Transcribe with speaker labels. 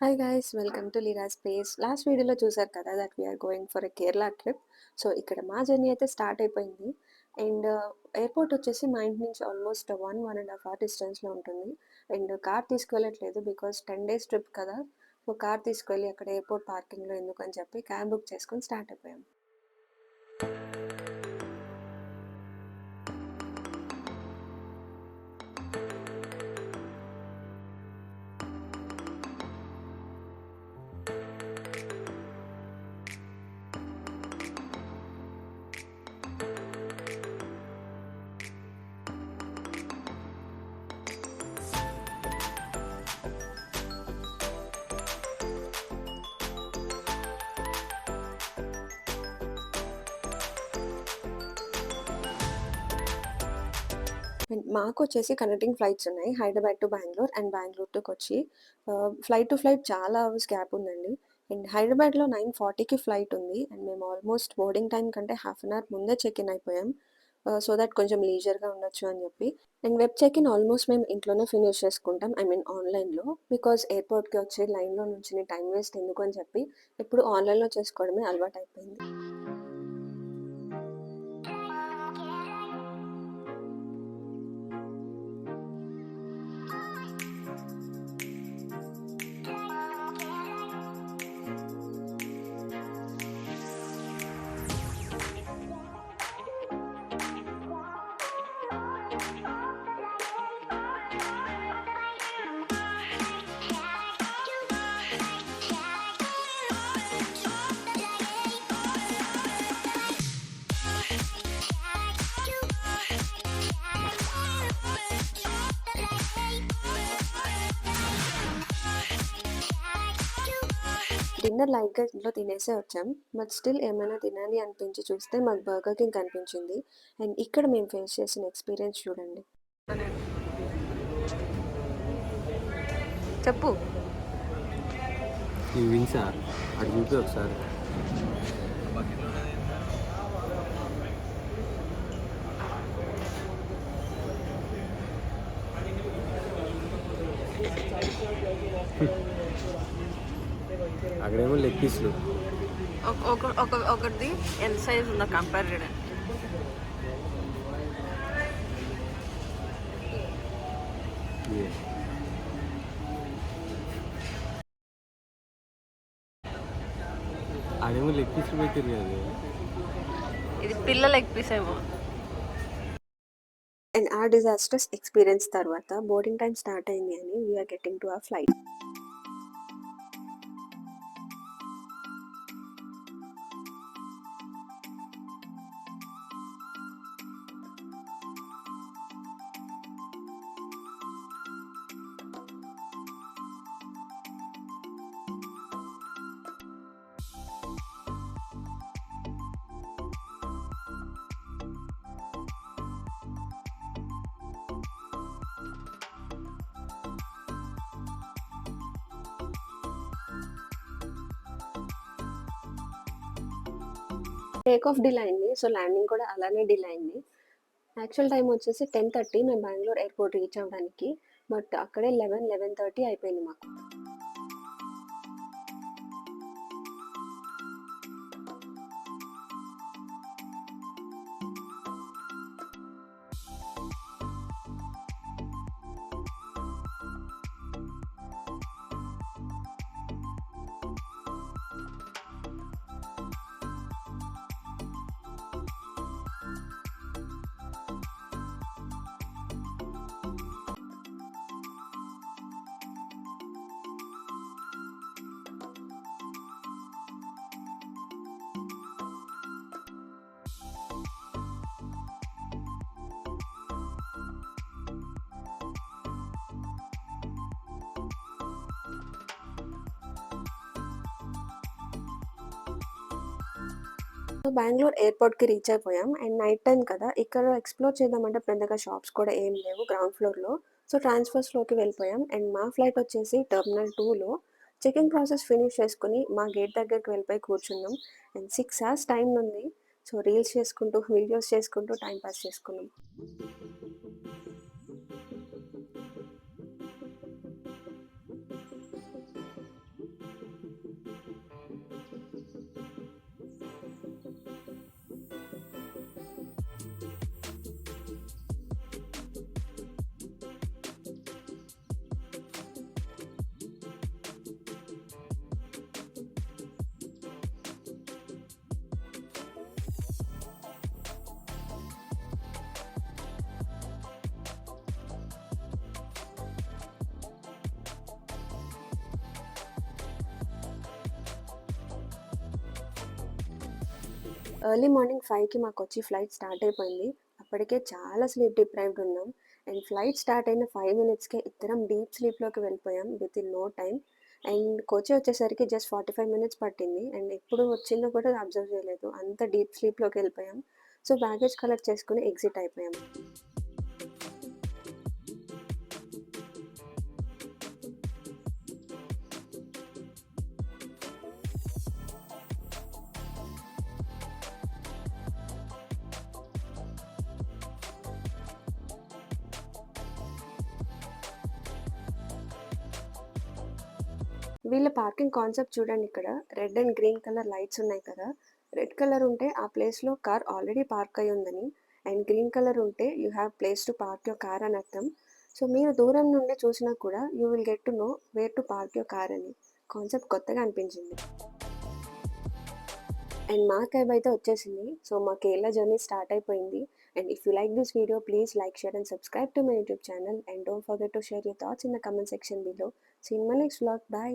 Speaker 1: Hi guys, welcome to Leela Space. Last వీడియోలో చూసారు కదా that we're going for a Kerala trip. So ఇక్కడ మా జర్నీ అయితే స్టార్ట్ అయిపోయింది. అండ్ ఎయిర్పోర్ట్ వచ్చేసి మా ఇంటి నుంచి ఆల్మోస్ట్ 1.5 hour డిస్టెన్స్లో ఉంటుంది. అండ్ కార్ తీసుకువెళ్ళట్లేదు బికాస్ 10 days ట్రిప్ కదా. సో కార్ తీసుకెళ్ళి అక్కడ ఎయిర్పోర్ట్ పార్కింగ్లో ఎందుకని చెప్పి క్యాబ్ బుక్ చేసుకొని స్టార్ట్ అయిపోయాం. అండ్ మాకొచ్చేసి కనెక్టింగ్ ఫ్లైట్స్ ఉన్నాయి. Hyderabad to Bengaluru and Bengaluru to Kochi. Flight to flight చాలా అవర్స్ గ్యాప్ ఉందండి. అండ్ హైదరాబాద్‌లో 9:40కి ఫ్లైట్ ఉంది. అండ్ మేము ఆల్మోస్ట్ బోర్డింగ్ టైమ్ కంటే హాఫ్ అన్ అవర్ ముందే చెక్ ఇన్ అయిపోయాం. సో దట్ కొంచెం లీజర్‌గా ఉండొచ్చు అని చెప్పి. And web check in almost మేము ఇంట్లోనే ఫినిష్ చేసుకుంటాం. ఐ మీన్ ఆన్‌లైన్‌లో. బికాజ్ ఎయిర్‌పోర్ట్‌కి వచ్చి లైన్‌లో నుంచొని టైమ్ వేస్ట్ ఎందుకు అని చెప్పి ఎప్పుడు ఆన్‌లైన్‌లో చేసుకోవడమే అలవాటయిపోయింది. డిన్నర్ లైట్‌గా ఇంట్లో తినేసే వచ్చాం. బట్ స్టిల్ ఏమైనా తినాలి అనిపించి చూస్తే మాకు బర్గర్ కింగ్ కనిపించింది. అండ్ ఇక్కడ మేము ఫేస్ చేసిన ఎక్స్‌పీరియన్స్ చూడండి. చెప్పు.
Speaker 2: ఈ వింగ్సా అటు చూపి ఒకసారి. అక్కడేమో లెగ్ పీస్లు.
Speaker 1: ఒకటిది ఎంత సైజ్ ఉందో కంపేర్ చేయడానికి.
Speaker 2: అక్కడేమో లెగ్ పీస్లు పెట్టారు కదా.
Speaker 1: ఇది పిల్ల లెగ్ పీస్ ఏమో. అండ్ ఆ డిజాస్టర్స్ ఎక్స్‌పీరియన్స్ తర్వాత బోర్డింగ్ టైమ్ స్టార్ట్ అయింది అని we're getting to our flight. Take off delay అయింది. సో ల్యాండింగ్ కూడా అలానే డిలే అయింది. యాక్చువల్ టైమ్ వచ్చేసి 10:30 మేము బెంగుళూరు ఎయిర్‌పోర్ట్ రీచ్ అవ్వడానికి. బట్ అక్కడే 11:30 అయిపోయింది మాకు. సో బెంగుళూరు ఎయిర్‌పోర్ట్‌కి రీచ్ అయిపోయాం. అండ్ నైట్ టైమ్ కదా, ఇక్కడ ఎక్స్‌ప్లోర్ చేద్దామంటే పెద్దగా షాప్స్ కూడా ఏం లేవు గ్రౌండ్ ఫ్లోర్‌లో. సో ట్రాన్స్‌ఫర్స్‌లోకి వెళ్ళిపోయాం. అండ్ మా ఫ్లైట్ వచ్చేసి టెర్మినల్ 2లో చెకింగ్ ప్రాసెస్ ఫినిష్ చేసుకొని మా గేట్ దగ్గరికి వెళ్ళిపోయి కూర్చున్నాం. అండ్ 6 అవర్స్ టైమ్ ఉంది. సో రీల్స్ చేసుకుంటూ, వీడియోస్ చేసుకుంటూ టైమ్ పాస్ చేసుకున్నాం. ఎర్లీ మార్నింగ్ 5కి మాకొచ్చి ఫ్లైట్ స్టార్ట్ అయిపోయింది. అప్పటికే చాలా స్లీప్ డిప్రైవ్డ్ ఉన్నాం. అండ్ ఫ్లైట్ స్టార్ట్ అయిన 5 మినిట్స్‌కే ఇద్దరం డీప్ స్లీప్‌లోకి వెళ్ళిపోయాం వితిన్ నో టైమ్. అండ్ కోచి వచ్చేసరికి జస్ట్ 45 మినిట్స్ పట్టింది. అండ్ ఎప్పుడు వచ్చిందో కూడా అబ్జర్వ్ చేయలేదు. అంత డీప్ స్లీప్‌లోకి వెళ్ళిపోయాం. సో, బ్యాగేజ్ కలెక్ట్ చేసుకొని ఎగ్జిట్ అయిపోయాం. వీళ్ళ పార్కింగ్ కాన్సెప్ట్ చూడండి ఇక్కడ. Red and green colour lights ఉన్నాయి కదా! రెడ్ కలర్ ఉంటే ఆ ప్లేస్‌లో కార్ ఆల్రెడీ పార్క్ అయ్యి ఉందని. అండ్ గ్రీన్ కలర్ ఉంటే you have place to park your car అని అర్థం. సో, మీరు దూరం నుండి చూసినా కూడా you will get to know where to park your car అని. కాన్సెప్ట్ కొత్తగా అనిపించింది. అండ్ మా క్యాబ్ అయితే వచ్చేసింది. సో, మా కేరళ జర్నీ స్టార్ట్ అయిపోయింది. And if you like this video please like, share and subscribe to my YouTube channel. And don't forget to share your thoughts in the comment section below. See you in my next vlog. By.